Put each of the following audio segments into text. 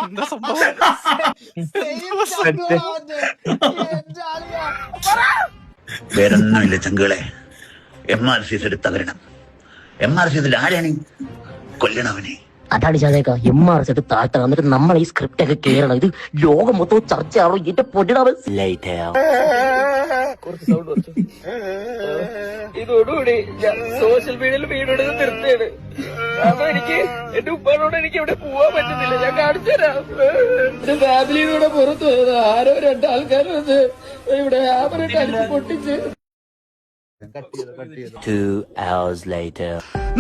എന്താ സംഭവം? വേറൊന്നുമില്ല ചങ്കുകളെ. MRC എടുത്ത് തകരണം. MRC ആരാണ്? കൊല്ലണവനെ. അതാണ് ചാതേക്ക MRC താഴ്ത്തണം. എന്നിട്ട് നമ്മൾ ഈ സ്ക്രിപ്റ്റ് ഒക്കെ കേറണം. ഇത് ലോകം മൊത്തം ചർച്ചയാണോ? എന്റെ പൊടിടാവൻ. ഇതോടുകൂടി ഞാൻ സോഷ്യൽ മീഡിയയിൽ വീടെടുത്ത് നിർത്തിയാണ്. കാരണം എന്റെ ഉപ്പാനോട് എനിക്ക് ഇവിടെ പോവാൻ പറ്റുന്നില്ല. ഞാൻ കാണിച്ചു തരാം. എന്റെ ഫാമിലിയുടെ പുറത്ത് വരുന്നത് ആരോ രണ്ടാൾക്കാരും വന്ന് ഇവിടെ ആമറിട്ട് അടിച്ച് പൊട്ടിച്ച്.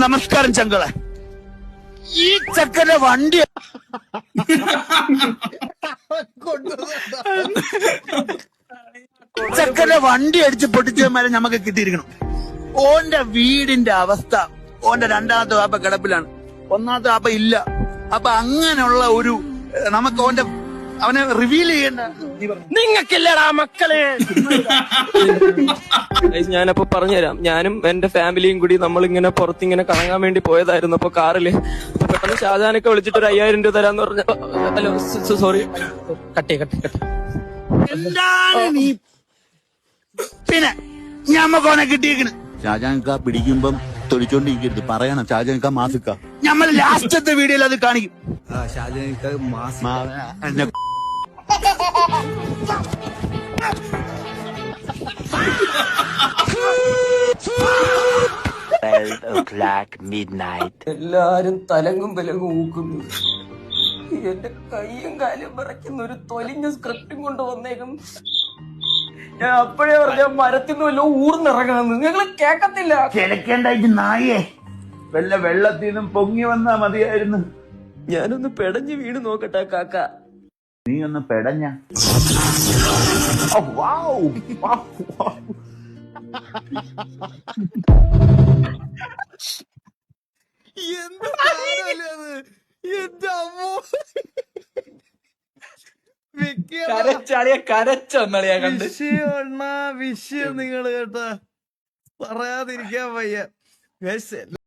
നമസ്കാരം ചങ്കളെ. ഈ ചക്കന്റെ വണ്ടി ചക്കന്റെ വണ്ടി അടിച്ച് പൊട്ടിച്ചവന്മാരെ നമുക്ക് കിട്ടിയിരിക്കണം. ഓന്റെ വീടിന്റെ അവസ്ഥ, ഓന്റെ രണ്ടാമത്തെ വാപ്പ കിടപ്പിലാണ്, ഒന്നാമത്തെ വാപ്പ ഇല്ല. അപ്പൊ അങ്ങനെയുള്ള ഒരു നമുക്ക് അവനെ റിവീൽ ചെയ്യേണ്ട നിങ്ങൾക്കില്ലടാ മക്കളെ. ഞാനപ്പോ പറഞ്ഞുതരാം. ഞാനും എന്റെ ഫാമിലിയും കൂടി നമ്മളിങ്ങനെ പുറത്തിങ്ങനെ കറങ്ങാൻ വേണ്ടി പോയതായിരുന്നു. അപ്പൊ കാറില് പെട്ടെന്ന് ഷാജാനൊക്കെ വിളിച്ചിട്ട് ഒരു 5000 രൂപ തരാന്ന് പറഞ്ഞു. ഹലോ സോറി, കട്ടേ. എന്താണ് നീ? പിന്നെ ഞമ്മക്കോനെ കിട്ടിയേക്കണ്. ഷാജാൻക പിടിക്കുമ്പം തൊലിച്ചോണ്ടിരിക്കരുത്, പറയണം ഷാജാൻക മാസിക്ക. നമ്മൾ ലാസ്റ്റത്തെ വീഡിയോയിൽ അത് കാണിക്കും. ഷാജാൻക എല്ലാരും തലങ്ങും വിലങ്ങും ഊക്കുന്നു. എന്റെ കൈയും കാലും വിറയ്ക്കുന്ന ഒരു തൊലിഞ്ഞ സ്ക്രിപ്റ്റും കൊണ്ട് വന്നേക്കും. ഞാൻ അപ്പോഴേ പറഞ്ഞ മരത്തിൽ നിന്ന് വല്ല ഊർന്നിറങ്ങണമെന്ന്. നിങ്ങൾ കേക്കത്തില്ല. ചിലക്കേണ്ടായിട്ട് നായേ, വല്ല വെള്ളത്തിൽ നിന്നും പൊങ്ങി വന്നാ മതിയായിരുന്നു. ഞാനൊന്ന് പെടഞ്ഞ് വീണ് നോക്കട്ടെ കാക്ക. നീ ഒന്ന് പെടഞ്ഞ. കരച്ചൊന്നളിയാ കണ്ട് വിഷയം നിങ്ങൾ കേട്ടാ പറയാതിരിക്കാൻ വയ്യ.